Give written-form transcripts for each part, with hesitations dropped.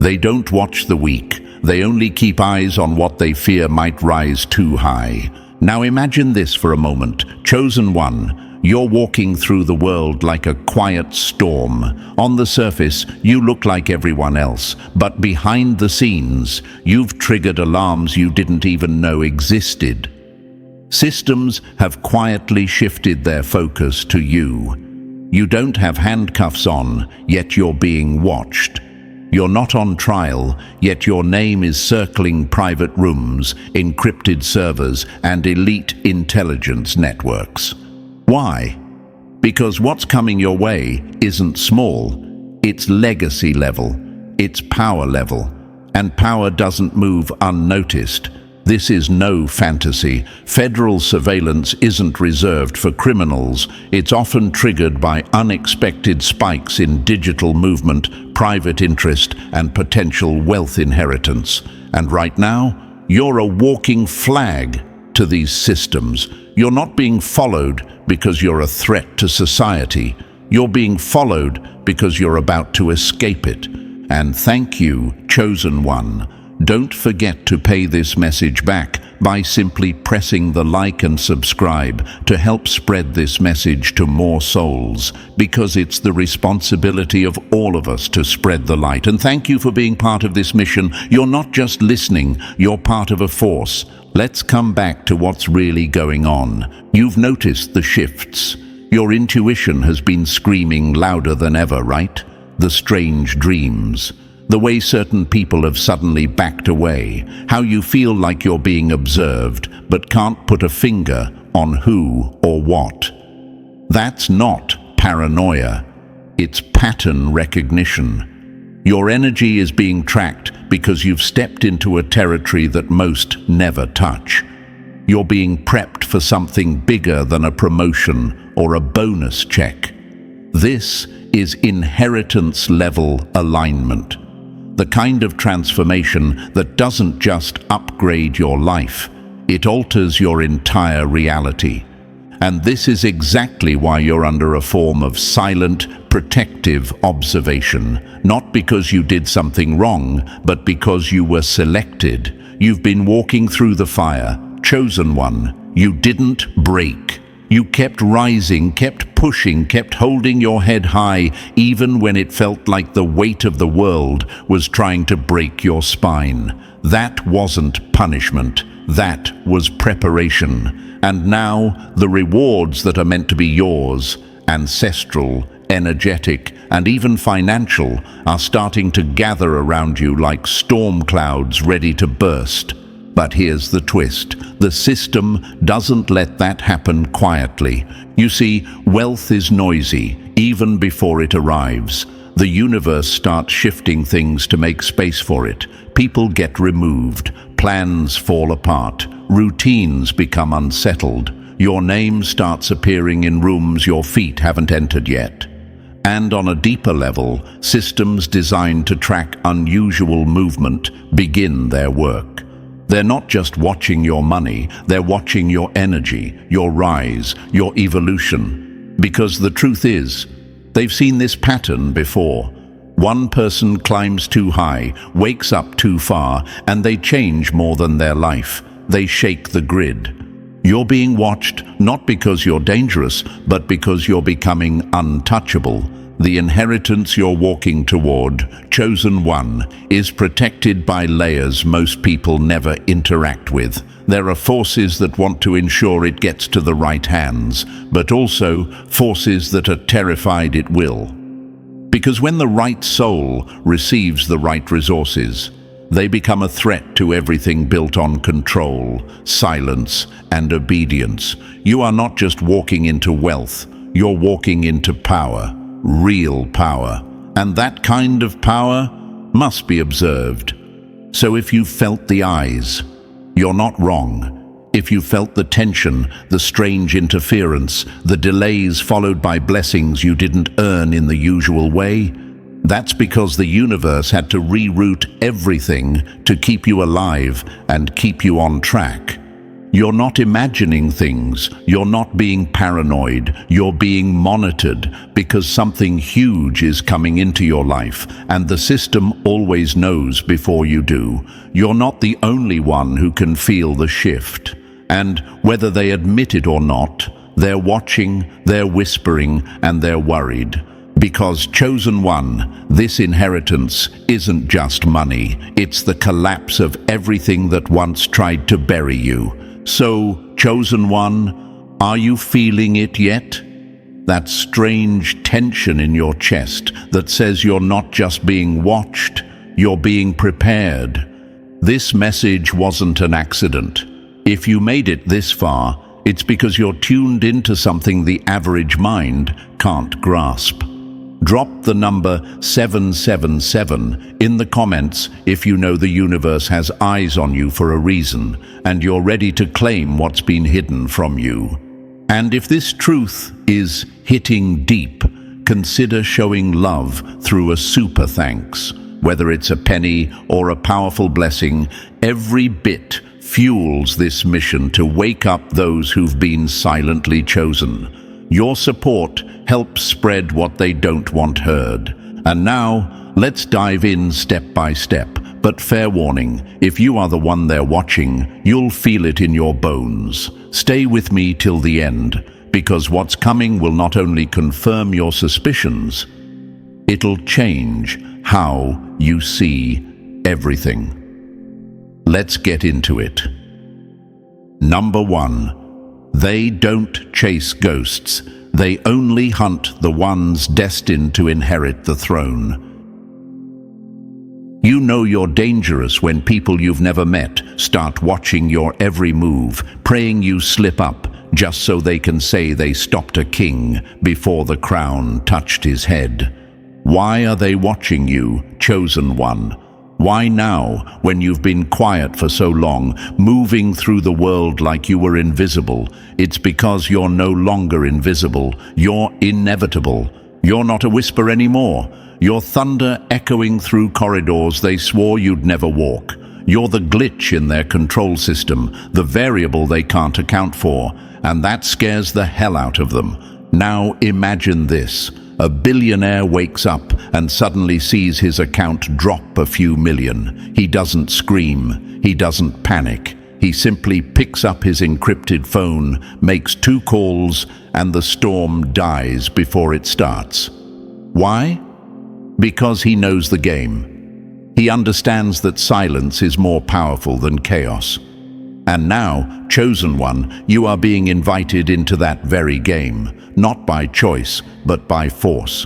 They don't watch the weak. They only keep eyes on what they fear might rise too high. Now imagine this for a moment. Chosen one, you're walking through the world like a quiet storm. On the surface, you look like everyone else, but behind the scenes, you've triggered alarms you didn't even know existed. Systems have quietly shifted their focus to you. You don't have handcuffs on, yet you're being watched. You're not on trial, yet your name is circling private rooms, encrypted servers, and elite intelligence networks. Why? Because what's coming your way isn't small. It's legacy level. It's power level. And power doesn't move unnoticed. This is no fantasy. Federal surveillance isn't reserved for criminals. It's often triggered by unexpected spikes in digital movement, private interest, and potential wealth inheritance. And right now, you're a walking flag to these systems. You're not being followed because you're a threat to society. You're being followed because you're about to escape it. And thank you, chosen one. Don't forget to pay this message back by simply pressing the like and subscribe to help spread this message to more souls, because it's the responsibility of all of us to spread the light. And thank you for being part of this mission. You're not just listening, you're part of a force. Let's come back to what's really going on. You've noticed the shifts. Your intuition has been screaming louder than ever, right? The strange dreams. The way certain people have suddenly backed away, how you feel like you're being observed, but can't put a finger on who or what. That's not paranoia, it's pattern recognition. Your energy is being tracked because you've stepped into a territory that most never touch. You're being prepped for something bigger than a promotion or a bonus check. This is inheritance-level alignment. The kind of transformation that doesn't just upgrade your life, it alters your entire reality. And this is exactly why you're under a form of silent, protective observation. Not because you did something wrong, but because you were selected. You've been walking through the fire, chosen one. You didn't break. You kept rising, kept pushing, kept holding your head high, even when it felt like the weight of the world was trying to break your spine. That wasn't punishment. That was preparation. And now, the rewards that are meant to be yours, ancestral, energetic, and even financial, are starting to gather around you like storm clouds ready to burst. But here's the twist. The system doesn't let that happen quietly. You see, wealth is noisy, even before it arrives. The universe starts shifting things to make space for it. People get removed, plans fall apart, routines become unsettled. Your name starts appearing in rooms your feet haven't entered yet. And on a deeper level, systems designed to track unusual movement begin their work. They're not just watching your money, they're watching your energy, your rise, your evolution. Because the truth is, they've seen this pattern before. One person climbs too high, wakes up too far, and they change more than their life. They shake the grid. You're being watched not because you're dangerous, but because you're becoming untouchable. The inheritance you're walking toward, chosen one, is protected by layers most people never interact with. There are forces that want to ensure it gets to the right hands, but also forces that are terrified it will. Because when the right soul receives the right resources, they become a threat to everything built on control, silence, and obedience. You are not just walking into wealth, you're walking into power. Real power. And that kind of power must be observed. So if you felt the eyes, you're not wrong. If you felt the tension, the strange interference, the delays followed by blessings you didn't earn in the usual way, that's because the universe had to reroute everything to keep you alive and keep you on track. You're not imagining things. You're not being paranoid. You're being monitored because something huge is coming into your life, and the system always knows before you do. You're not the only one who can feel the shift. And whether they admit it or not, they're watching, they're whispering, and they're worried. Because, chosen one, this inheritance isn't just money. It's the collapse of everything that once tried to bury you. So, chosen one, are you feeling it yet? That strange tension in your chest that says you're not just being watched, you're being prepared. This message wasn't an accident. If you made it this far, it's because you're tuned into something the average mind can't grasp. Drop the number 777 in the comments if you know the universe has eyes on you for a reason and you're ready to claim what's been hidden from you. And if this truth is hitting deep, consider showing love through a super thanks. Whether it's a penny or a powerful blessing, every bit fuels this mission to wake up those who've been silently chosen. Your support helps spread what they don't want heard. And now, let's dive in step by step. But fair warning, if you are the one they're watching, you'll feel it in your bones. Stay with me till the end, because what's coming will not only confirm your suspicions, it'll change how you see everything. Let's get into it. Number 1. They don't chase ghosts. They only hunt the ones destined to inherit the throne. You know you're dangerous when people you've never met start watching your every move, praying you slip up, just so they can say they stopped a king before the crown touched his head. Why are they watching you, chosen one? Why now, when you've been quiet for so long, moving through the world like you were invisible? It's because you're no longer invisible. You're inevitable. You're not a whisper anymore. You're thunder echoing through corridors they swore you'd never walk. You're the glitch in their control system, the variable they can't account for, and that scares the hell out of them. Now imagine this. A billionaire wakes up and suddenly sees his account drop a few million. He doesn't scream. He doesn't panic. He simply picks up his encrypted phone, makes 2 calls, and the storm dies before it starts. Why? Because he knows the game. He understands that silence is more powerful than chaos. And now, chosen one, you are being invited into that very game, not by choice, but by force.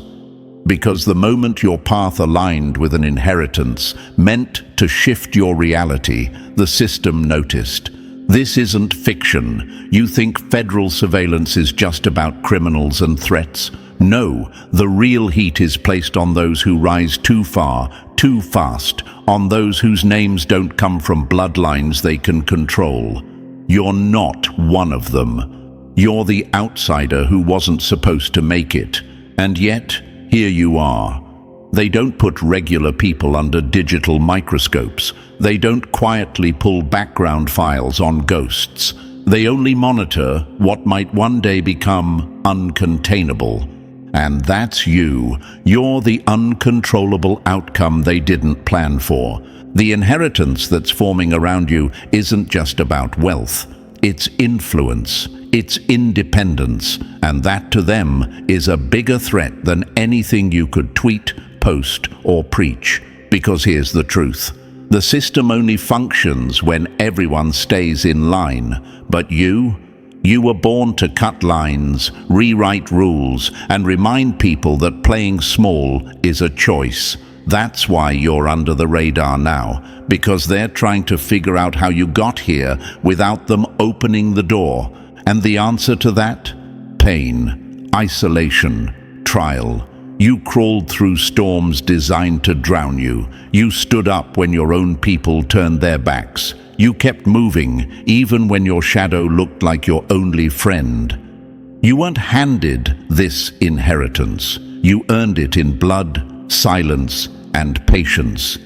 Because the moment your path aligned with an inheritance meant to shift your reality, the system noticed. This isn't fiction. You think federal surveillance is just about criminals and threats? No, the real heat is placed on those who rise too far, too fast, on those whose names don't come from bloodlines they can control. You're not one of them. You're the outsider who wasn't supposed to make it. And yet, here you are. They don't put regular people under digital microscopes. They don't quietly pull background files on ghosts. They only monitor what might one day become uncontainable. And that's you. You're the uncontrollable outcome they didn't plan for. The inheritance that's forming around you isn't just about wealth. It's influence. It's independence. And that to them is a bigger threat than anything you could tweet, post, or preach. Because here's the truth. The system only functions when everyone stays in line. But you were born to cut lines, rewrite rules, and remind people that playing small is a choice. That's why you're under the radar now, because they're trying to figure out how you got here without them opening the door. And the answer to that? Pain, isolation, trial. You crawled through storms designed to drown you. You stood up when your own people turned their backs. You kept moving, even when your shadow looked like your only friend. You weren't handed this inheritance. You earned it in blood, silence, and patience.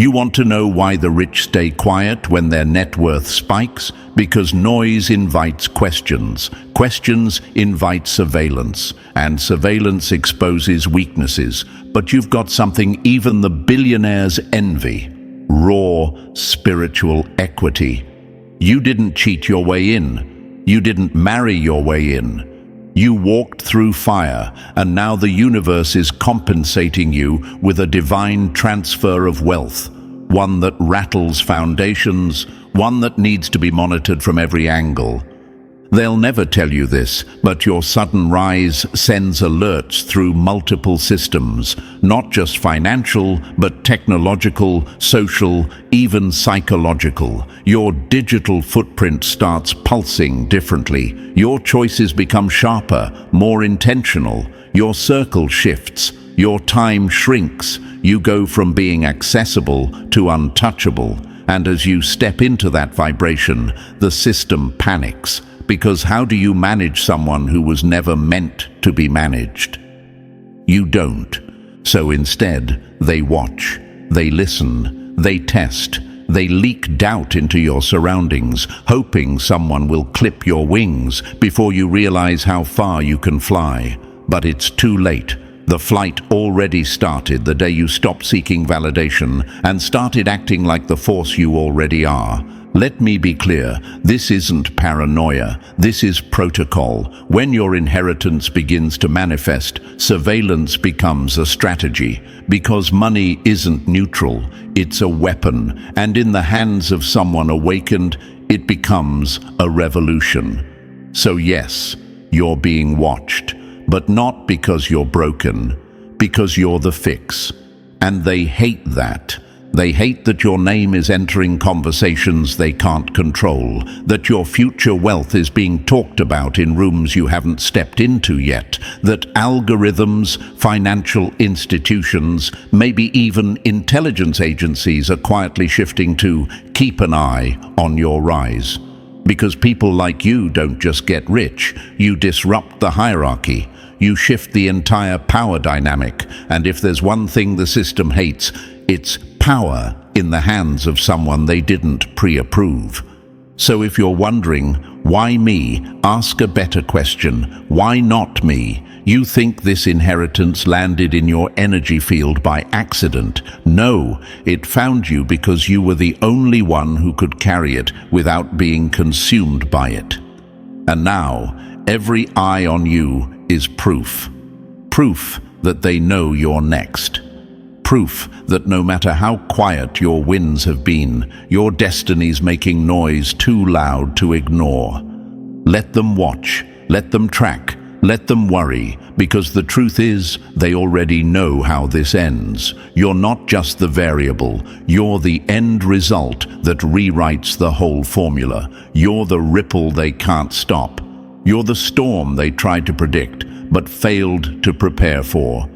You want to know why the rich stay quiet when their net worth spikes? Because noise invites questions. Questions invite surveillance, and surveillance exposes weaknesses. But you've got something even the billionaires envy: raw spiritual equity. You didn't cheat your way in. You didn't marry your way in. You walked through fire, and now the universe is compensating you with a divine transfer of wealth, one that rattles foundations, one that needs to be monitored from every angle. They'll never tell you this, but your sudden rise sends alerts through multiple systems, not just financial, but technological, social, even psychological. Your digital footprint starts pulsing differently. Your choices become sharper, more intentional. Your circle shifts. Your time shrinks. You go from being accessible to untouchable. And as you step into that vibration, the system panics. Because how do you manage someone who was never meant to be managed? You don't. So instead, they watch, they listen, they test, they leak doubt into your surroundings, hoping someone will clip your wings before you realize how far you can fly. But it's too late. The flight already started the day you stopped seeking validation and started acting like the force you already are. Let me be clear, this isn't paranoia, this is protocol. When your inheritance begins to manifest, surveillance becomes a strategy, because money isn't neutral, it's a weapon, and in the hands of someone awakened, it becomes a revolution. So yes, you're being watched, but not because you're broken, because you're the fix. And they hate that. They hate that your name is entering conversations they can't control, that your future wealth is being talked about in rooms you haven't stepped into yet, that algorithms, financial institutions, maybe even intelligence agencies are quietly shifting to keep an eye on your rise. Because people like you don't just get rich, you disrupt the hierarchy. You shift the entire power dynamic, and if there's one thing the system hates, it's power in the hands of someone they didn't pre-approve. So if you're wondering, why me? Ask a better question. Why not me? You think this inheritance landed in your energy field by accident. No, it found you because you were the only one who could carry it without being consumed by it. And now, every eye on you is proof. Proof that they know you're next. Proof that no matter how quiet your wins have been, your destiny's making noise too loud to ignore. Let them watch, let them track, let them worry, because the truth is, they already know how this ends. You're not just the variable, you're the end result that rewrites the whole formula. You're the ripple they can't stop. You're the storm they tried to predict, but failed to prepare for.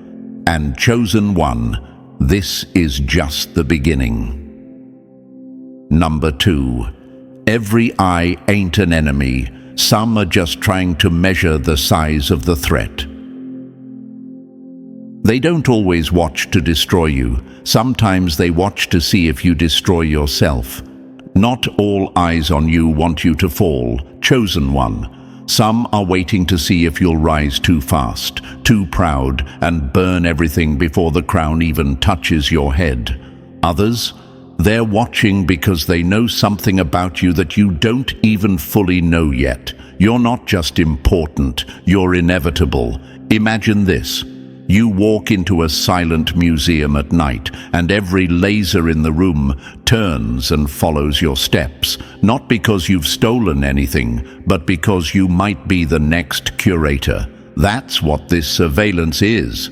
And chosen one, this is just the beginning. Number 2. Every eye ain't an enemy. Some are just trying to measure the size of the threat. They don't always watch to destroy you. Sometimes they watch to see if you destroy yourself. Not all eyes on you want you to fall, chosen one. Some are waiting to see if you'll rise too fast, too proud, and burn everything before the crown even touches your head. Others, they're watching because they know something about you that you don't even fully know yet. You're not just important, you're inevitable. Imagine this. You walk into a silent museum at night, and every laser in the room turns and follows your steps, not because you've stolen anything, but because you might be the next curator. That's what this surveillance is.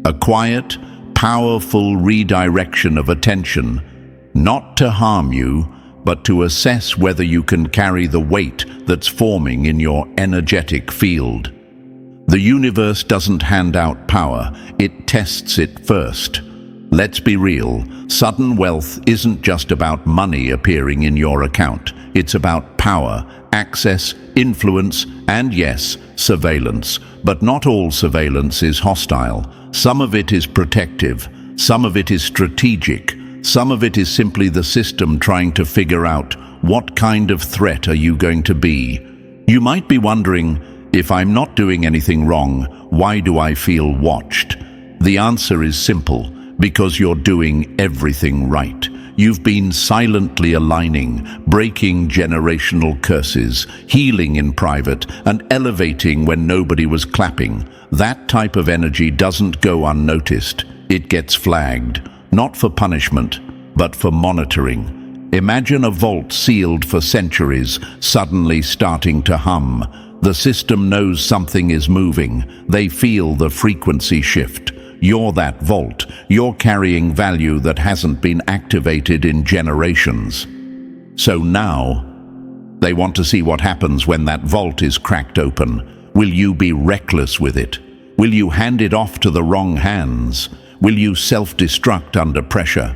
A quiet, powerful redirection of attention, not to harm you, but to assess whether you can carry the weight that's forming in your energetic field. The universe doesn't hand out power, it tests it first. Let's be real, sudden wealth isn't just about money appearing in your account. It's about power, access, influence, and yes, surveillance. But not all surveillance is hostile. Some of it is protective, some of it is strategic, Some of it is simply the system trying to figure out what kind of threat are you going to be. You might be wondering, if I'm not doing anything wrong, why do I feel watched? The answer is simple, because you're doing everything right. You've been silently aligning, breaking generational curses, healing in private, and elevating when nobody was clapping. That type of energy doesn't go unnoticed. It gets flagged, not for punishment, but for monitoring. Imagine a vault sealed for centuries, suddenly starting to hum. The system knows something is moving. They feel the frequency shift. You're that vault. You're carrying value that hasn't been activated in generations. So now, they want to see what happens when that vault is cracked open. Will you be reckless with it? Will you hand it off to the wrong hands? Will you self-destruct under pressure?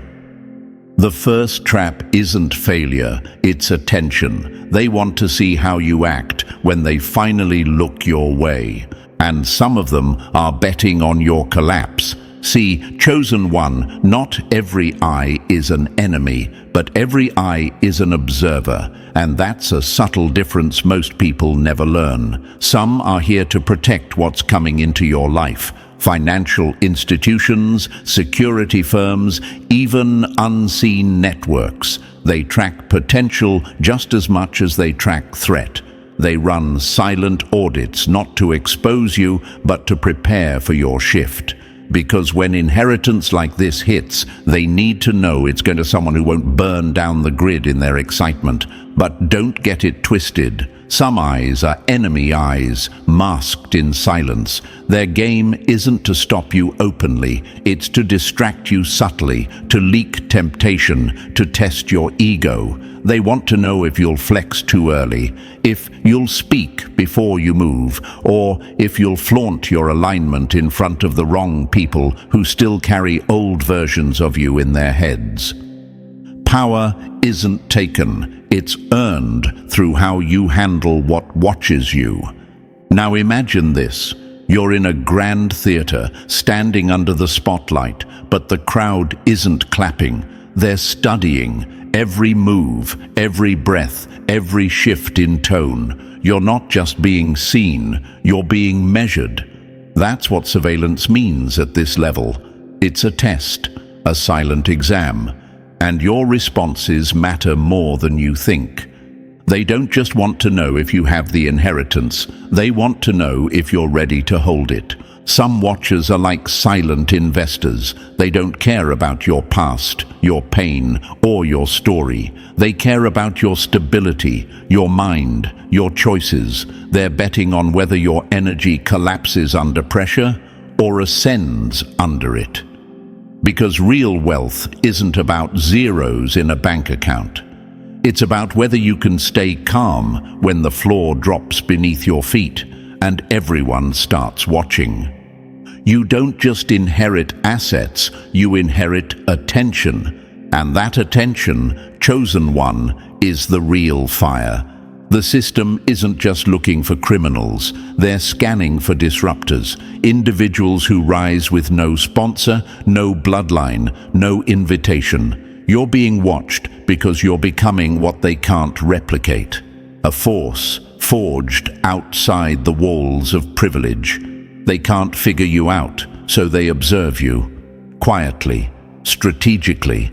The first trap isn't failure, it's attention. They want to see how you act when they finally look your way. And some of them are betting on your collapse. See, chosen one, not every eye is an enemy, but every eye is an observer. And that's a subtle difference most people never learn. Some are here to protect what's coming into your life. Financial institutions, security firms, even unseen networks. They track potential just as much as they track threat. They run silent audits not to expose you, but to prepare for your shift. Because when inheritance like this hits, they need to know it's going to someone who won't burn down the grid in their excitement. But don't get it twisted. Some eyes are enemy eyes, masked in silence. Their game isn't to stop you openly, it's to distract you subtly, to leak temptation, to test your ego. They want to know if you'll flex too early, if you'll speak before you move, or if you'll flaunt your alignment in front of the wrong people who still carry old versions of you in their heads. Power isn't taken, it's earned through how you handle what watches you. Now imagine this. You're in a grand theater, standing under the spotlight, but the crowd isn't clapping. They're studying every move, every breath, every shift in tone. You're not just being seen, you're being measured. That's what surveillance means at this level. It's a test, a silent exam. And your responses matter more than you think. They don't just want to know if you have the inheritance, they want to know if you're ready to hold it. Some watchers are like silent investors. They don't care about your past, your pain, or your story. They care about your stability, your mind, your choices. They're betting on whether your energy collapses under pressure or ascends under it. Because real wealth isn't about zeros in a bank account. It's about whether you can stay calm when the floor drops beneath your feet and everyone starts watching. You don't just inherit assets, you inherit attention. And that attention, chosen one, is the real fire. The system isn't just looking for criminals, they're scanning for disruptors, individuals who rise with no sponsor, no bloodline, no invitation. You're being watched because you're becoming what they can't replicate. A force forged outside the walls of privilege. They can't figure you out, so they observe you, quietly, strategically.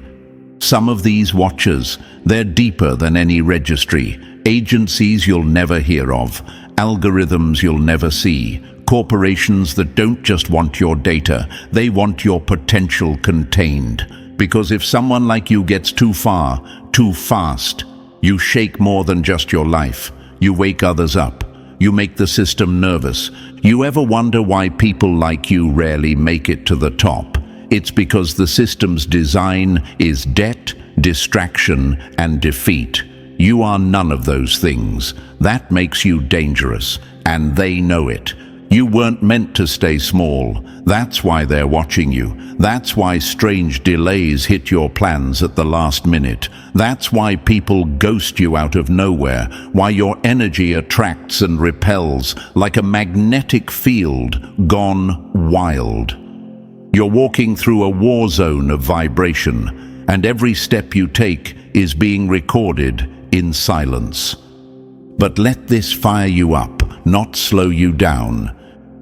Some of these watchers, they're deeper than any registry. Agencies you'll never hear of, algorithms you'll never see, corporations that don't just want your data, they want your potential contained. Because if someone like you gets too far, too fast, you shake more than just your life. You wake others up. You make the system nervous. You ever wonder why people like you rarely make it to the top? It's because the system's design is debt, distraction, and defeat. You are none of those things. That makes you dangerous, and they know it. You weren't meant to stay small. That's why they're watching you. That's why strange delays hit your plans at the last minute. That's why people ghost you out of nowhere, why your energy attracts and repels like a magnetic field gone wild. You're walking through a war zone of vibration, and every step you take is being recorded in silence. But let this fire you up, not slow you down.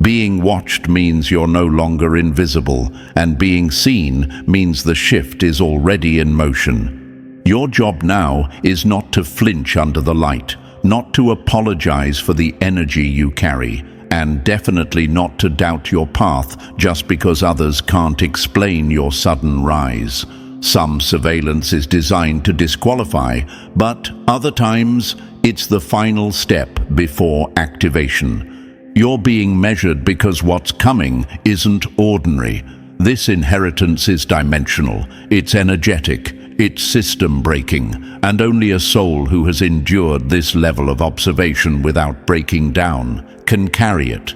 Being watched means you're no longer invisible, and being seen means the shift is already in motion. Your job now is not to flinch under the light, not to apologize for the energy you carry, and definitely not to doubt your path just because others can't explain your sudden rise. Some surveillance is designed to disqualify, but other times it's the final step before activation. You're being measured because what's coming isn't ordinary. This inheritance is dimensional, it's energetic, it's system-breaking, and only a soul who has endured this level of observation without breaking down can carry it.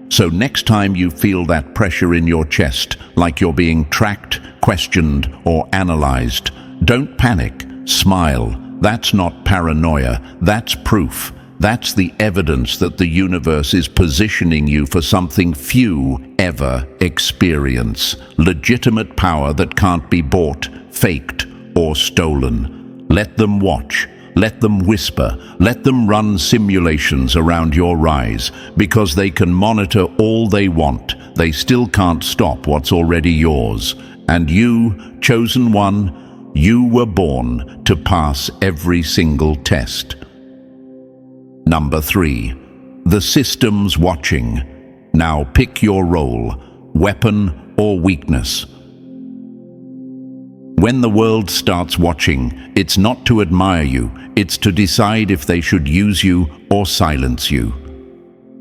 So next time you feel that pressure in your chest, like you're being tracked, questioned, or analyzed, don't panic, smile. That's not paranoia, that's proof. That's the evidence that the universe is positioning you for something few ever experience. Legitimate power that can't be bought, faked, or stolen. Let them watch. Let them whisper. Let them run simulations around your rise, because they can monitor all they want. They still can't stop what's already yours. And you, chosen one, you were born to pass every single test. Number 3. The system's watching. Now pick your role, weapon or weakness. When the world starts watching, it's not to admire you, it's to decide if they should use you or silence you.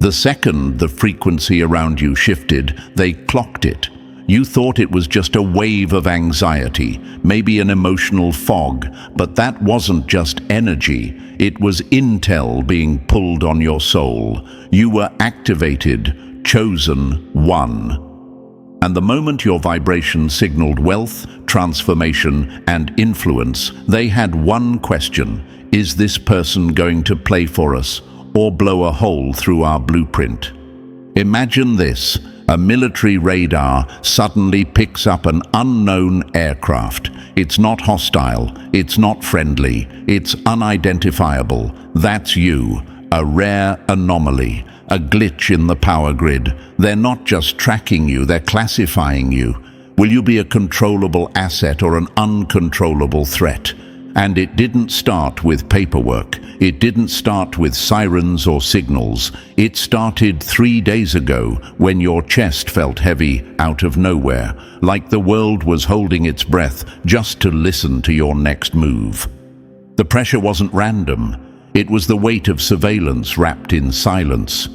The second the frequency around you shifted, they clocked it. You thought it was just a wave of anxiety, maybe an emotional fog, but that wasn't just energy. It was intel being pulled on your soul. You were activated, chosen one. And the moment your vibration signaled wealth, transformation, and influence, they had one question: is this person going to play for us or blow a hole through our blueprint? Imagine this: a military radar suddenly picks up an unknown aircraft. It's not hostile, it's not friendly, it's unidentifiable. That's you, a rare anomaly, a glitch in the power grid. They're not just tracking you, they're classifying you. Will you be a controllable asset or an uncontrollable threat? And it didn't start with paperwork. It didn't start with sirens or signals. It started 3 days ago when your chest felt heavy out of nowhere, like the world was holding its breath just to listen to your next move. The pressure wasn't random. It was the weight of surveillance wrapped in silence.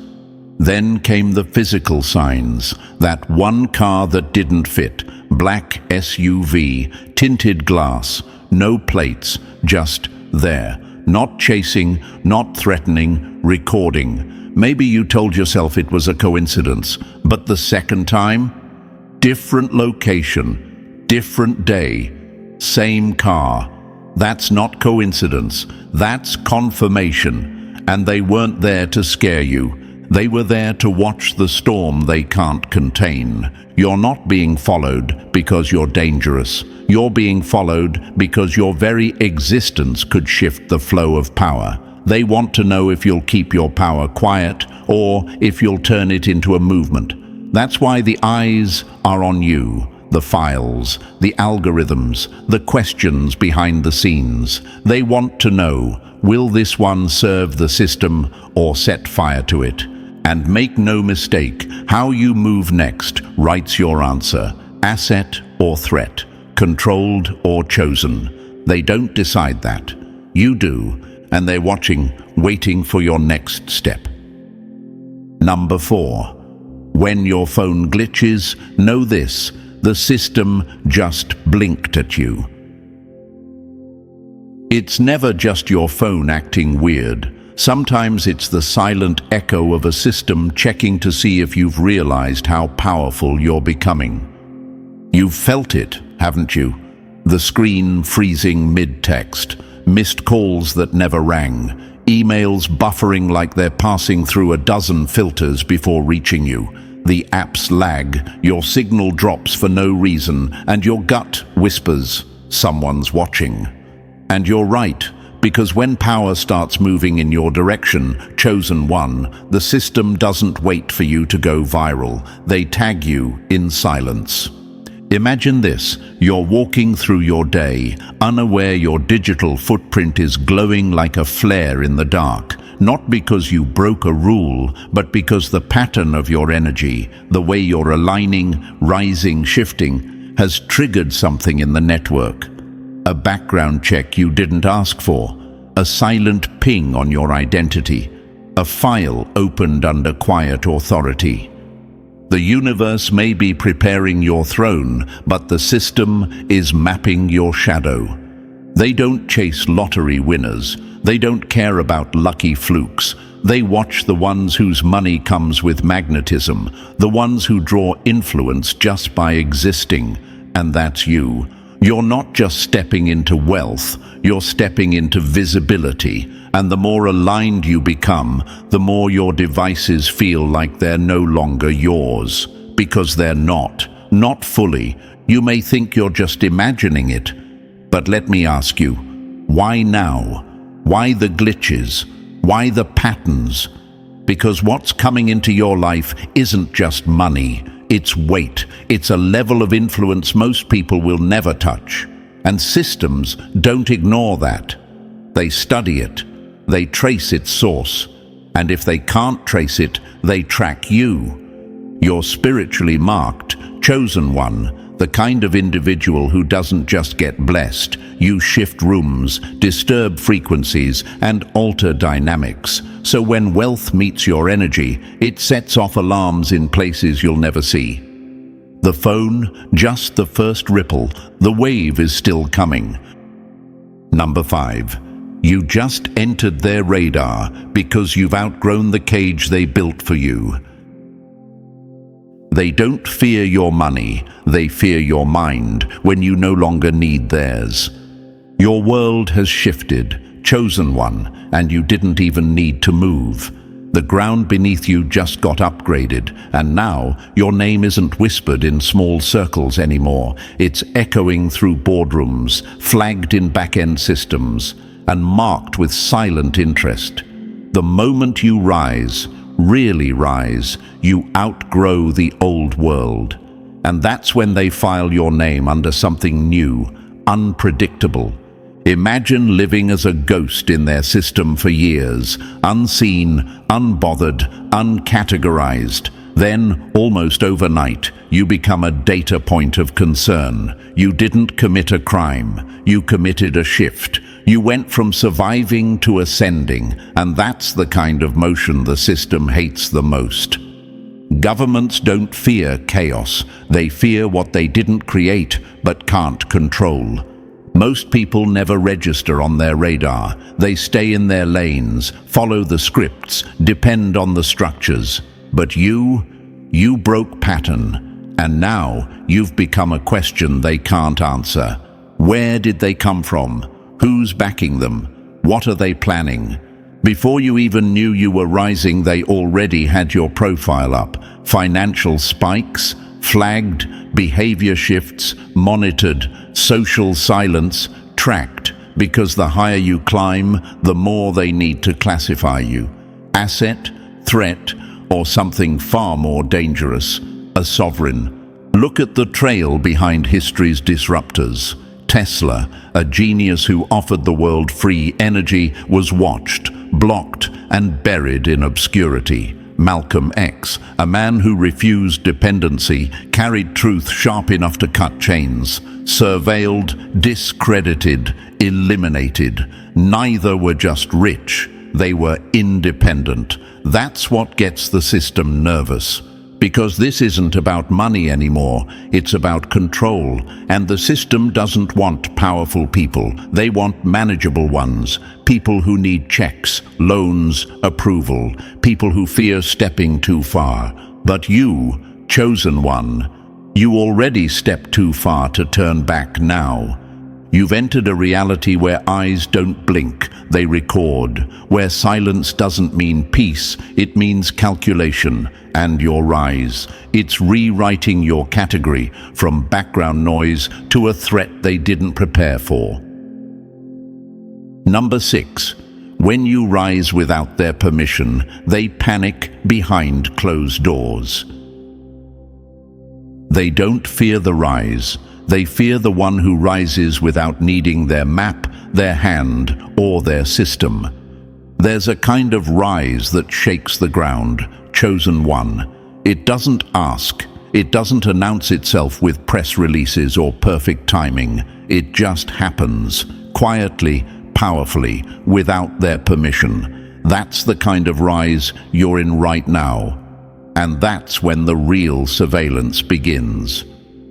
Then came the physical signs. That one car that didn't fit, black SUV, tinted glass, no plates, just there. Not chasing, not threatening, recording. Maybe you told yourself it was a coincidence, but the second time? Different location, different day, same car. That's not coincidence, that's confirmation. And they weren't there to scare you. They were there to watch the storm they can't contain. You're not being followed because you're dangerous. You're being followed because your very existence could shift the flow of power. They want to know if you'll keep your power quiet or if you'll turn it into a movement. That's why the eyes are on you. The files, the algorithms, the questions behind the scenes. They want to know, will this one serve the system or set fire to it? And make no mistake, how you move next writes your answer, asset or threat, controlled or chosen. They don't decide that. You do, and they're watching, waiting for your next step. Number 4. When your phone glitches, know this: the system just blinked at you. It's never just your phone acting weird. Sometimes it's the silent echo of a system checking to see if you've realized how powerful you're becoming. You've felt it, haven't you? The screen freezing mid-text, missed calls that never rang, emails buffering like they're passing through a dozen filters before reaching you. The apps lag, your signal drops for no reason, and your gut whispers, someone's watching. And you're right, because when power starts moving in your direction, chosen one, the system doesn't wait for you to go viral. They tag you in silence. Imagine this: you're walking through your day, unaware your digital footprint is glowing like a flare in the dark, not because you broke a rule, but because the pattern of your energy, the way you're aligning, rising, shifting, has triggered something in the network. A background check you didn't ask for, a silent ping on your identity, a file opened under quiet authority. The universe may be preparing your throne, but the system is mapping your shadow. They don't chase lottery winners. They don't care about lucky flukes. They watch the ones whose money comes with magnetism, the ones who draw influence just by existing. And that's you. You're not just stepping into wealth, you're stepping into visibility. And the more aligned you become, the more your devices feel like they're no longer yours. Because they're not fully. You may think you're just imagining it. But let me ask you, why now? Why the glitches? Why the patterns? Because what's coming into your life isn't just money. It's weight. It's a level of influence most people will never touch. And systems don't ignore that. They study it. They trace its source. And if they can't trace it, they track you. You're spiritually marked, chosen one, the kind of individual who doesn't just get blessed. You shift rooms, disturb frequencies, and alter dynamics. So when wealth meets your energy, it sets off alarms in places you'll never see. The phone, just the first ripple, the wave is still coming. Number 5. You just entered their radar because you've outgrown the cage they built for you. They don't fear your money, they fear your mind when you no longer need theirs. Your world has shifted, chosen one, and you didn't even need to move. The ground beneath you just got upgraded, and now your name isn't whispered in small circles anymore. It's echoing through boardrooms, flagged in back-end systems, and marked with silent interest. The moment you rise, really rise, you outgrow the old world. And that's when they file your name under something new, unpredictable. Imagine living as a ghost in their system for years, unseen, unbothered, uncategorized. Then, almost overnight, you become a data point of concern. You didn't commit a crime, you committed a shift. You went from surviving to ascending, and that's the kind of motion the system hates the most. Governments don't fear chaos. They fear what they didn't create but can't control. Most people never register on their radar. They stay in their lanes, follow the scripts, depend on the structures. But you broke pattern, and now you've become a question they can't answer. Where did they come from? Who's backing them? What are they planning? Before you even knew you were rising, they already had your profile up. Financial spikes, flagged, behavior shifts, monitored, social silence, tracked, because the higher you climb, the more they need to classify you. Asset, threat, or something far more dangerous, a sovereign. Look at the trail behind history's disruptors. Tesla, a genius who offered the world free energy, was watched, blocked, and buried in obscurity. Malcolm X, a man who refused dependency, carried truth sharp enough to cut chains. Surveilled, discredited, eliminated. Neither were just rich, they were independent. That's what gets the system nervous. Because this isn't about money anymore, it's about control. And the system doesn't want powerful people, they want manageable ones. People who need checks, loans, approval. People who fear stepping too far. But you, chosen one, you already stepped too far to turn back now. You've entered a reality where eyes don't blink, they record, where silence doesn't mean peace, it means calculation. And your rise, it's rewriting your category from background noise to a threat they didn't prepare for. Number 6. When you rise without their permission, they panic behind closed doors. They don't fear the rise. They fear the one who rises without needing their map, their hand, or their system. There's a kind of rise that shakes the ground, chosen one. It doesn't ask. It doesn't announce itself with press releases or perfect timing. It just happens, quietly, powerfully, without their permission. That's the kind of rise you're in right now. And that's when the real surveillance begins.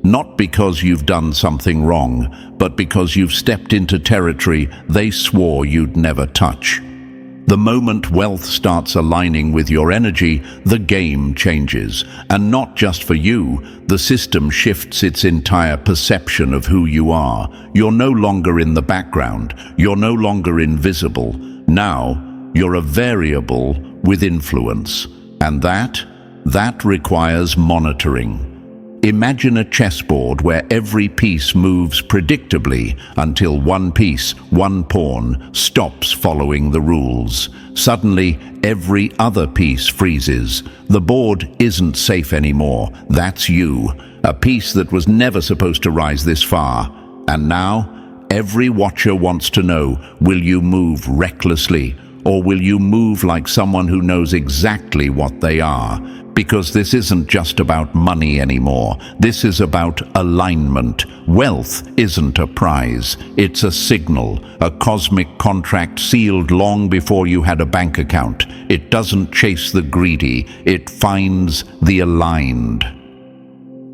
Not because you've done something wrong, but because you've stepped into territory they swore you'd never touch. The moment wealth starts aligning with your energy, the game changes. And not just for you, the system shifts its entire perception of who you are. You're no longer in the background. You're no longer invisible. Now, you're a variable with influence. And that requires monitoring. Imagine a chessboard where every piece moves predictably until one piece, one pawn, stops following the rules. Suddenly, every other piece freezes. The board isn't safe anymore. That's you, a piece that was never supposed to rise this far. And now, every watcher wants to know, will you move recklessly, or will you move like someone who knows exactly what they are? Because this isn't just about money anymore. This is about alignment. Wealth isn't a prize. It's a signal, a cosmic contract sealed long before you had a bank account. It doesn't chase the greedy. It finds the aligned.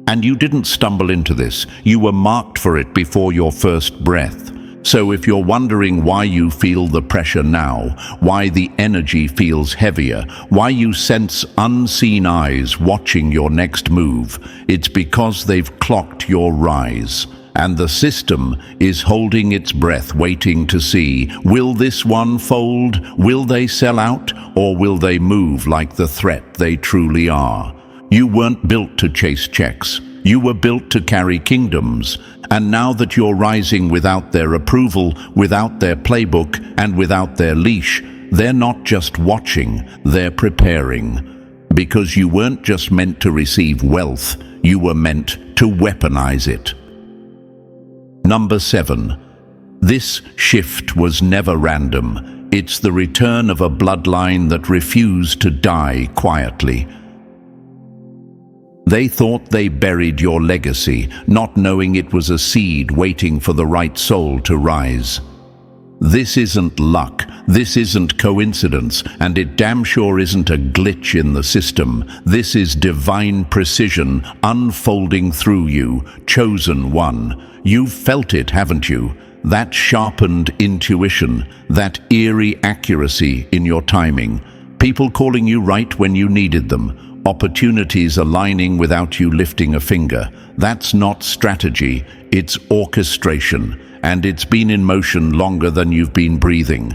And you didn't stumble into this. You were marked for it before your first breath. So if you're wondering why you feel the pressure now, why the energy feels heavier, why you sense unseen eyes watching your next move, it's because they've clocked your rise. And the system is holding its breath, waiting to see, will this one fold? Will they sell out? Or will they move like the threat they truly are? You weren't built to chase checks. You were built to carry kingdoms. And now that you're rising without their approval, without their playbook, and without their leash, they're not just watching, they're preparing. Because you weren't just meant to receive wealth, you were meant to weaponize it. Number 7. This shift was never random. It's the return of a bloodline that refused to die quietly. They thought they buried your legacy, not knowing it was a seed waiting for the right soul to rise. This isn't luck, this isn't coincidence, and it damn sure isn't a glitch in the system. This is divine precision unfolding through you, chosen one. You've felt it, haven't you? That sharpened intuition, that eerie accuracy in your timing. People calling you right when you needed them. Opportunities aligning without you lifting a finger. That's not strategy, it's orchestration, and it's been in motion longer than you've been breathing.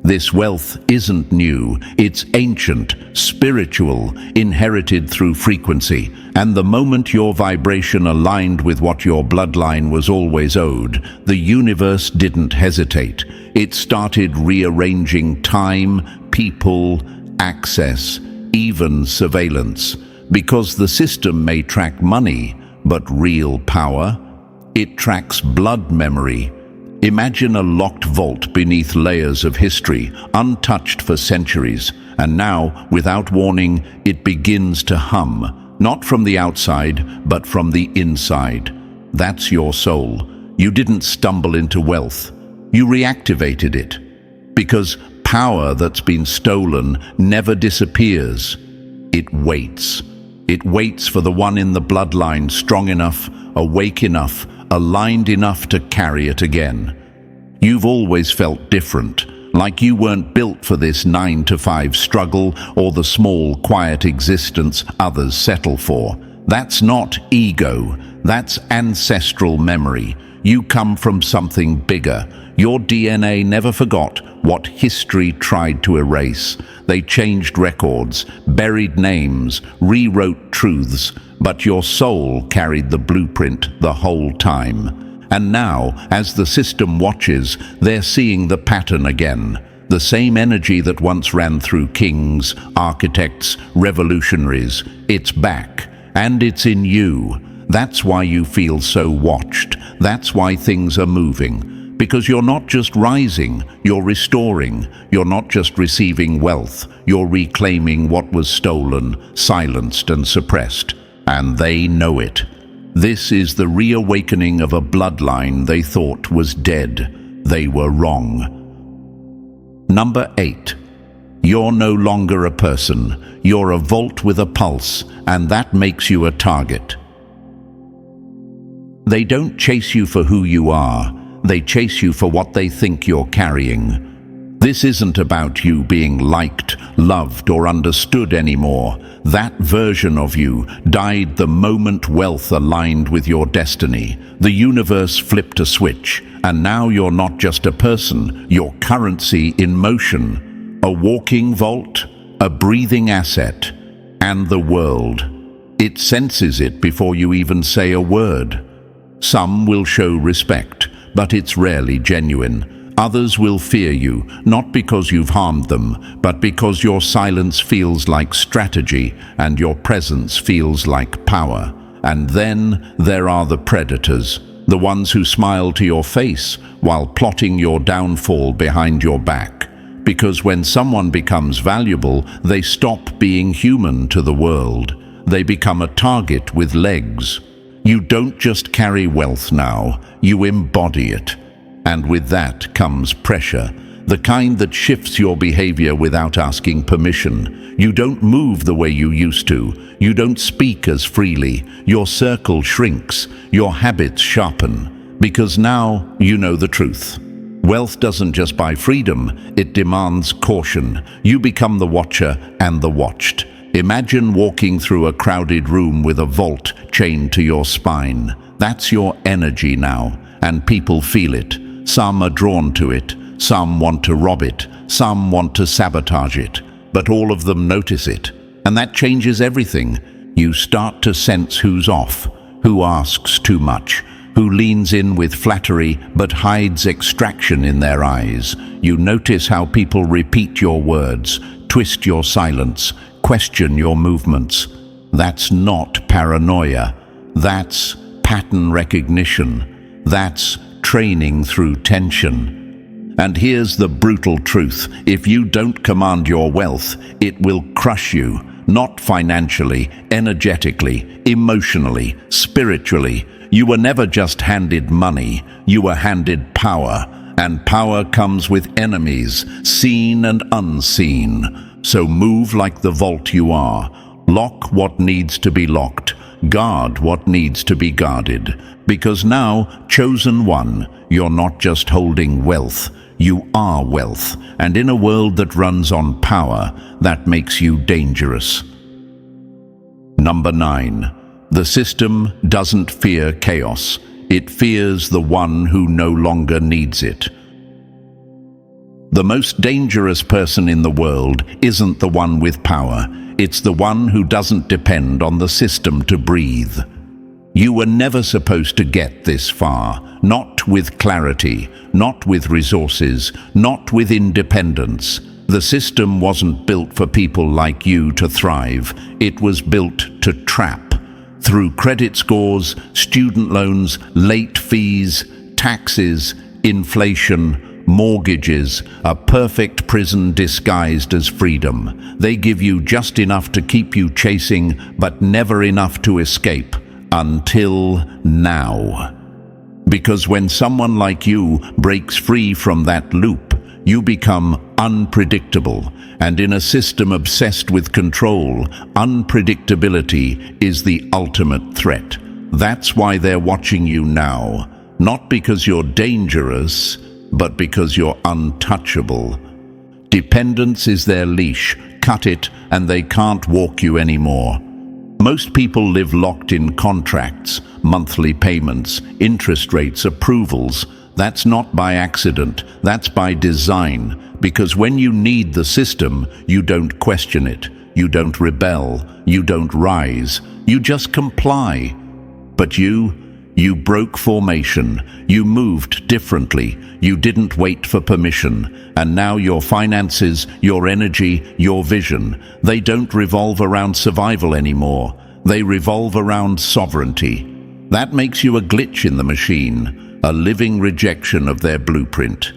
This wealth isn't new, it's ancient, spiritual, inherited through frequency, and the moment your vibration aligned with what your bloodline was always owed, the universe didn't hesitate. It started rearranging time, people, access, even surveillance, because the system may track money, but real power, it tracks blood memory. Imagine a locked vault beneath layers of history, untouched for centuries, and now, without warning, it begins to hum, not from the outside, but from the inside. That's your soul. You didn't stumble into wealth. You reactivated it. Because power that's been stolen never disappears. It waits. It waits for the one in the bloodline strong enough, awake enough, aligned enough to carry it again. You've always felt different, like you weren't built for this 9-to-5 struggle or the small, quiet existence others settle for. That's not ego. That's ancestral memory. You come from something bigger. Your DNA never forgot what history tried to erase. They changed records, buried names, rewrote truths, but your soul carried the blueprint the whole time. And now, as the system watches, they're seeing the pattern again. The same energy that once ran through kings, architects, revolutionaries, it's back, and it's in you. That's why you feel so watched. That's why things are moving. Because you're not just rising, you're restoring. You're not just receiving wealth, you're reclaiming what was stolen, silenced, and suppressed. And they know it. This is the reawakening of a bloodline they thought was dead. They were wrong. Number 8. You're no longer a person. You're a vault with a pulse, and that makes you a target. They don't chase you for who you are. They chase you for what they think you're carrying. This isn't about you being liked, loved, or understood anymore. That version of you died the moment wealth aligned with your destiny. The universe flipped a switch, and now you're not just a person, you're currency in motion. A walking vault, a breathing asset, and the world. It senses it before you even say a word. Some will show respect, but it's rarely genuine. Others will fear you, not because you've harmed them, but because your silence feels like strategy and your presence feels like power. And then there are the predators, the ones who smile to your face while plotting your downfall behind your back. Because when someone becomes valuable, they stop being human to the world. They become a target with legs. You don't just carry wealth now, you embody it. And with that comes pressure, the kind that shifts your behavior without asking permission. You don't move the way you used to. You don't speak as freely. Your circle shrinks. Your habits sharpen. Because now you know the truth. Wealth doesn't just buy freedom, it demands caution. You become the watcher and the watched. Imagine walking through a crowded room with a vault chained to your spine. That's your energy now, and people feel it. Some are drawn to it, some want to rob it, some want to sabotage it, but all of them notice it. And that changes everything. You start to sense who's off, who asks too much, who leans in with flattery but hides extraction in their eyes. You notice how people repeat your words, twist your silence, question your movements. That's not paranoia. That's pattern recognition. That's training through tension. And here's the brutal truth. If you don't command your wealth, it will crush you. Not financially, energetically, emotionally, spiritually. You were never just handed money. You were handed power. And power comes with enemies, seen and unseen. So move like the vault you are. Lock what needs to be locked. Guard what needs to be guarded. Because now, chosen one, you're not just holding wealth. You are wealth. And in a world that runs on power, that makes you dangerous. Number 9. The system doesn't fear chaos. It fears the one who no longer needs it. The most dangerous person in the world isn't the one with power. It's the one who doesn't depend on the system to breathe. You were never supposed to get this far. Not with clarity, not with resources, not with independence. The system wasn't built for people like you to thrive. It was built to trap. Through credit scores, student loans, late fees, taxes, inflation, mortgages, a perfect prison disguised as freedom. They give you just enough to keep you chasing, but never enough to escape. Until now. Because when someone like you breaks free from that loop, you become unpredictable. And in a system obsessed with control, unpredictability is the ultimate threat. That's why they're watching you now. Not because you're dangerous, but because you're untouchable. Dependence is their leash. Cut it, and they can't walk you anymore. Most people live locked in contracts, monthly payments, interest rates, approvals. That's not by accident, that's by design, because when you need the system, you don't question it, you don't rebel, you don't rise, you just comply. But you broke formation, you moved differently, you didn't wait for permission, and now your finances, your energy, your vision, they don't revolve around survival anymore, they revolve around sovereignty. That makes you a glitch in the machine, a living rejection of their blueprint.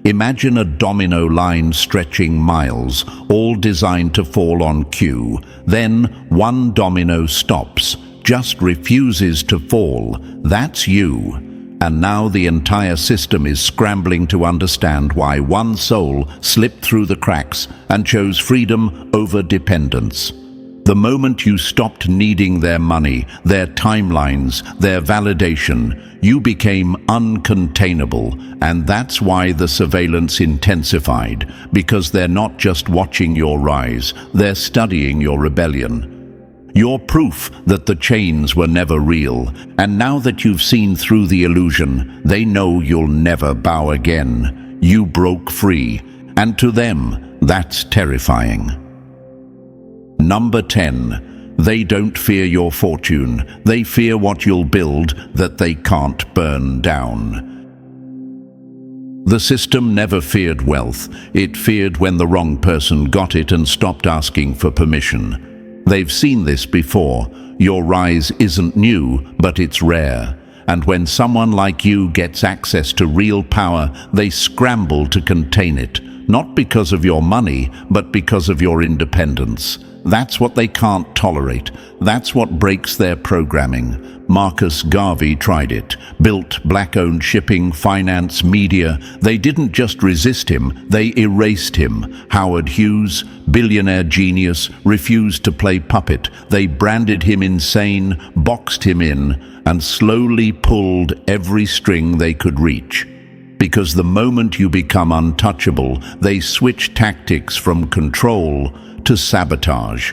Imagine a domino line stretching miles, all designed to fall on cue. Then one domino stops, just refuses to fall. That's you. And now the entire system is scrambling to understand why one soul slipped through the cracks and chose freedom over dependence. The moment you stopped needing their money, their timelines, their validation, you became uncontainable, and that's why the surveillance intensified, because they're not just watching your rise, they're studying your rebellion. You're proof that the chains were never real, and now that you've seen through the illusion, they know you'll never bow again. You broke free, and to them, that's terrifying. Number 10. They don't fear your fortune. They fear what you'll build that they can't burn down. The system never feared wealth. It feared when the wrong person got it and stopped asking for permission. They've seen this before. Your rise isn't new, but it's rare. And when someone like you gets access to real power, they scramble to contain it. Not because of your money, but because of your independence. That's what they can't tolerate. That's what breaks their programming. Marcus Garvey tried it. Built black-owned shipping, finance, media. They didn't just resist him, they erased him. Howard Hughes, billionaire genius, refused to play puppet. They branded him insane, boxed him in, and slowly pulled every string they could reach. Because the moment you become untouchable, they switch tactics from control to sabotage.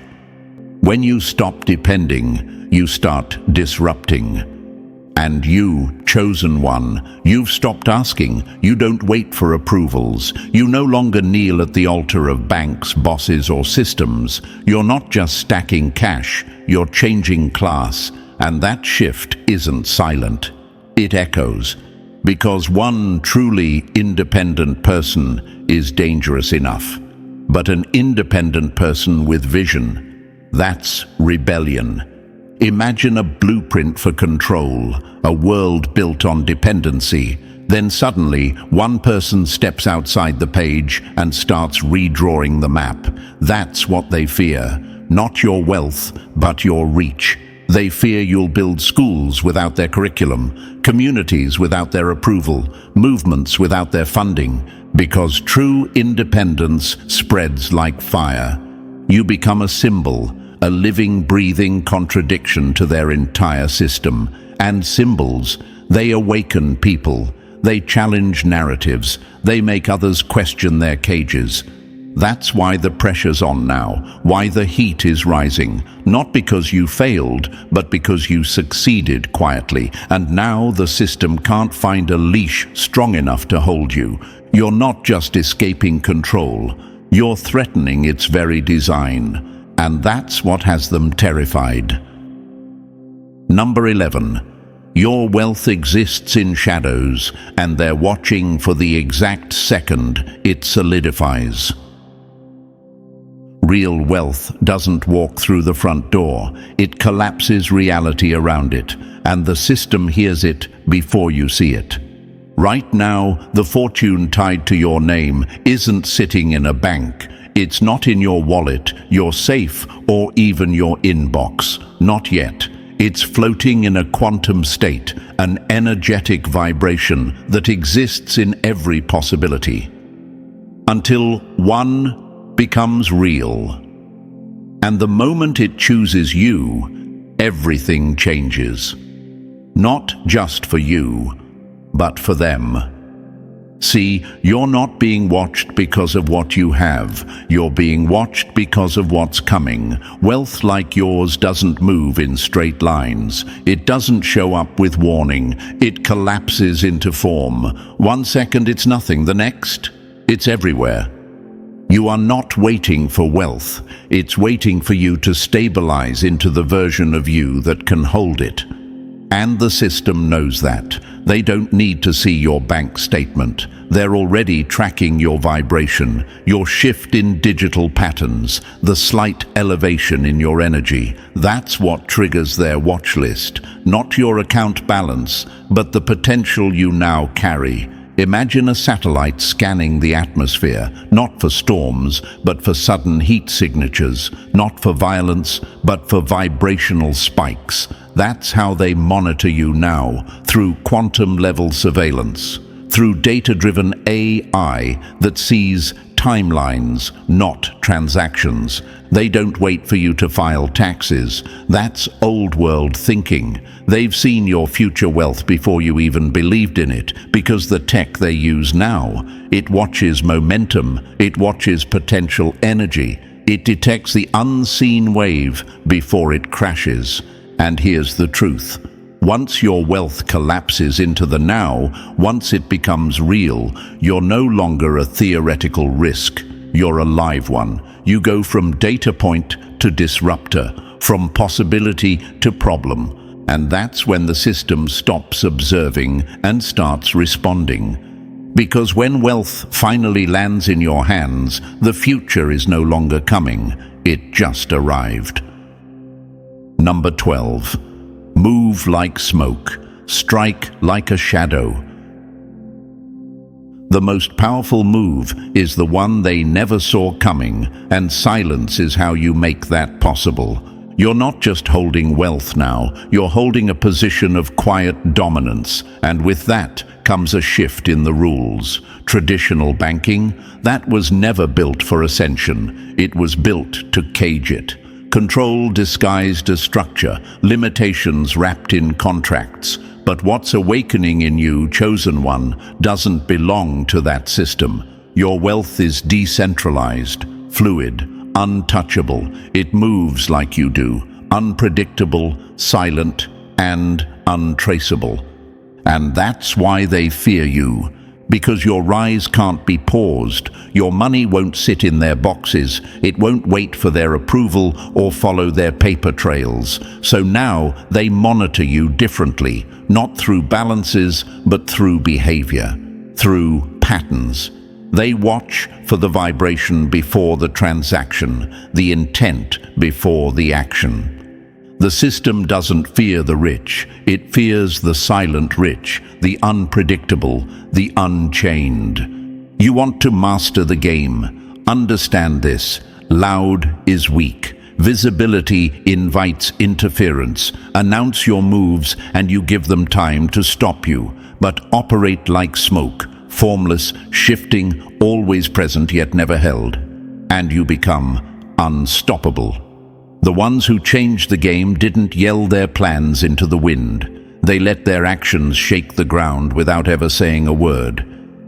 When you stop depending, you start disrupting. And you, chosen one, you've stopped asking. You don't wait for approvals. You no longer kneel at the altar of banks, bosses, or systems. You're not just stacking cash, you're changing class. And that shift isn't silent. It echoes. Because one truly independent person is dangerous enough. But an independent person with vision, that's rebellion. Imagine a blueprint for control, a world built on dependency. Then suddenly, one person steps outside the page and starts redrawing the map. That's what they fear. Not your wealth, but your reach. They fear you'll build schools without their curriculum, communities without their approval, movements without their funding. Because true independence spreads like fire. You become a symbol, a living, breathing contradiction to their entire system. And symbols, they awaken people. They challenge narratives. They make others question their cages. That's why the pressure's on now, why the heat is rising. Not because you failed, but because you succeeded quietly. And now the system can't find a leash strong enough to hold you. You're not just escaping control, you're threatening its very design. And that's what has them terrified. Number 11. Your wealth exists in shadows, and they're watching for the exact second it solidifies. Real wealth doesn't walk through the front door. It collapses reality around it, and the system hears it before you see it. Right now, the fortune tied to your name isn't sitting in a bank. It's not in your wallet, your safe, or even your inbox. Not yet. It's floating in a quantum state, an energetic vibration that exists in every possibility. Until one becomes real. And the moment it chooses you, everything changes. Not just for you, but for them. See, you're not being watched because of what you have. You're being watched because of what's coming. Wealth like yours doesn't move in straight lines. It doesn't show up with warning. It collapses into form. 1 second it's nothing, the next, it's everywhere. You are not waiting for wealth. It's waiting for you to stabilize into the version of you that can hold it. And the system knows that. They don't need to see your bank statement. They're already tracking your vibration, your shift in digital patterns, the slight elevation in your energy. That's what triggers their watch list. Not your account balance, but the potential you now carry. Imagine a satellite scanning the atmosphere, not for storms, but for sudden heat signatures, not for violence, but for vibrational spikes. That's how they monitor you now, through quantum-level surveillance, through data-driven AI that sees timelines, not transactions. They don't wait for you to file taxes. That's old-world thinking. They've seen your future wealth before you even believed in it, because the tech they use now, it watches momentum, it watches potential energy, it detects the unseen wave before it crashes. And here's the truth. Once your wealth collapses into the now, once it becomes real, you're no longer a theoretical risk. You're a live one. You go from data point to disruptor, from possibility to problem. And that's when the system stops observing and starts responding. Because when wealth finally lands in your hands, the future is no longer coming. It just arrived. Number 12. Move like smoke. Strike like a shadow. The most powerful move is the one they never saw coming, and silence is how you make that possible. You're not just holding wealth now, you're holding a position of quiet dominance, and with that comes a shift in the rules. Traditional banking, that was never built for ascension. It was built to cage it. Control disguised as structure, limitations wrapped in contracts. But what's awakening in you, chosen one, doesn't belong to that system. Your wealth is decentralized, fluid, untouchable. It moves like you do, unpredictable, silent, and untraceable. And that's why they fear you. Because your rise can't be paused. Your money won't sit in their boxes. It won't wait for their approval or follow their paper trails. So now they monitor you differently, not through balances, but through behavior, through patterns. They watch for the vibration before the transaction, the intent before the action. The system doesn't fear the rich, it fears the silent rich, the unpredictable, the unchained. You want to master the game. Understand this. Loud is weak. Visibility invites interference. Announce your moves and you give them time to stop you. But operate like smoke, formless, shifting, always present yet never held. And you become unstoppable. The ones who changed the game didn't yell their plans into the wind. They let their actions shake the ground without ever saying a word.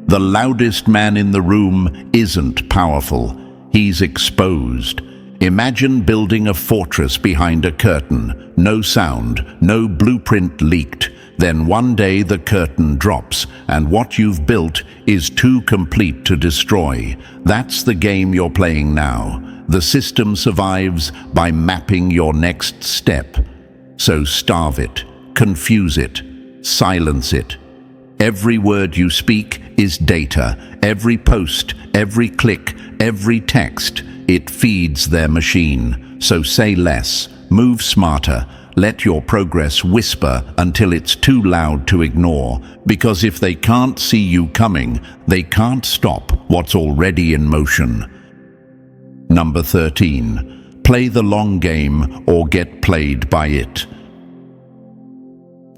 The loudest man in the room isn't powerful. He's exposed. Imagine building a fortress behind a curtain. No sound, no blueprint leaked. Then one day the curtain drops, and what you've built is too complete to destroy. That's the game you're playing now. The system survives by mapping your next step. So starve it, confuse it, silence it. Every word you speak is data. Every post, every click, every text, it feeds their machine. So say less, move smarter. Let your progress whisper until it's too loud to ignore. Because if they can't see you coming, they can't stop what's already in motion. Number 13. Play the long game or get played by it.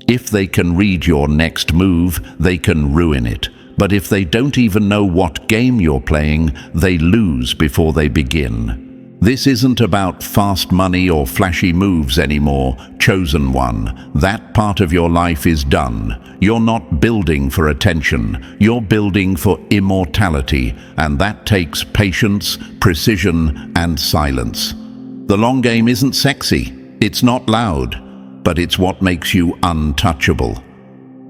If they can read your next move, they can ruin it. But if they don't even know what game you're playing, they lose before they begin. This isn't about fast money or flashy moves anymore, chosen one. That part of your life is done. You're not building for attention, you're building for immortality, and that takes patience, precision, and silence. The long game isn't sexy, it's not loud, but it's what makes you untouchable.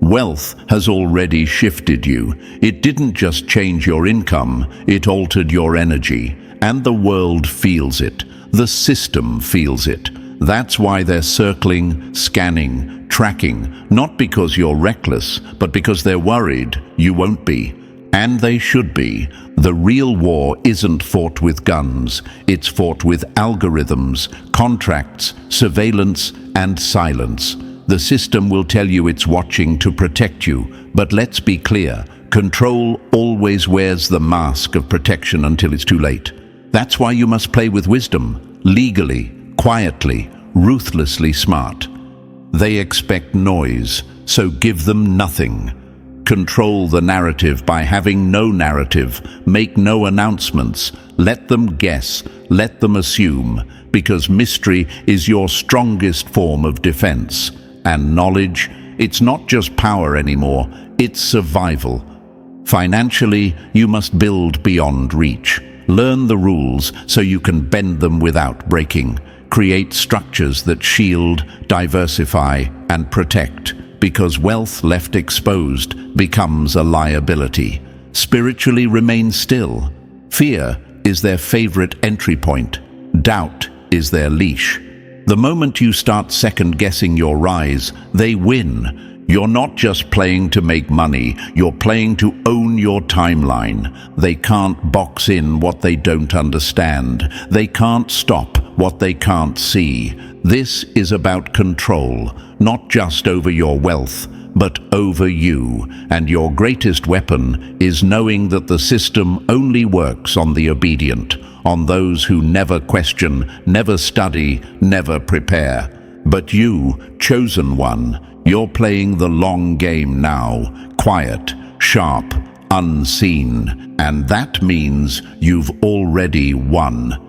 Wealth has already shifted you. It didn't just change your income, it altered your energy. And the world feels it. The system feels it. That's why they're circling, scanning, tracking, not because you're reckless, but because they're worried you won't be. And they should be. The real war isn't fought with guns. It's fought with algorithms, contracts, surveillance, and silence. The system will tell you it's watching to protect you, but let's be clear, control always wears the mask of protection until it's too late. That's why you must play with wisdom, legally, quietly, ruthlessly smart. They expect noise, so give them nothing. Control the narrative by having no narrative, make no announcements, let them guess, let them assume, because mystery is your strongest form of defense. And knowledge, it's not just power anymore, it's survival. Financially, you must build beyond reach. Learn the rules so you can bend them without breaking. Create structures that shield, diversify, and protect, because wealth left exposed becomes a liability. Spiritually, remain still. Fear is their favorite entry point. Doubt is their leash. The moment you start second-guessing your rise, they win. You're not just playing to make money, you're playing to own your timeline. They can't box in what they don't understand. They can't stop what they can't see. This is about control, not just over your wealth, but over you. And your greatest weapon is knowing that the system only works on the obedient, on those who never question, never study, never prepare. But you, chosen one, you're playing the long game now, quiet, sharp, unseen, and that means you've already won.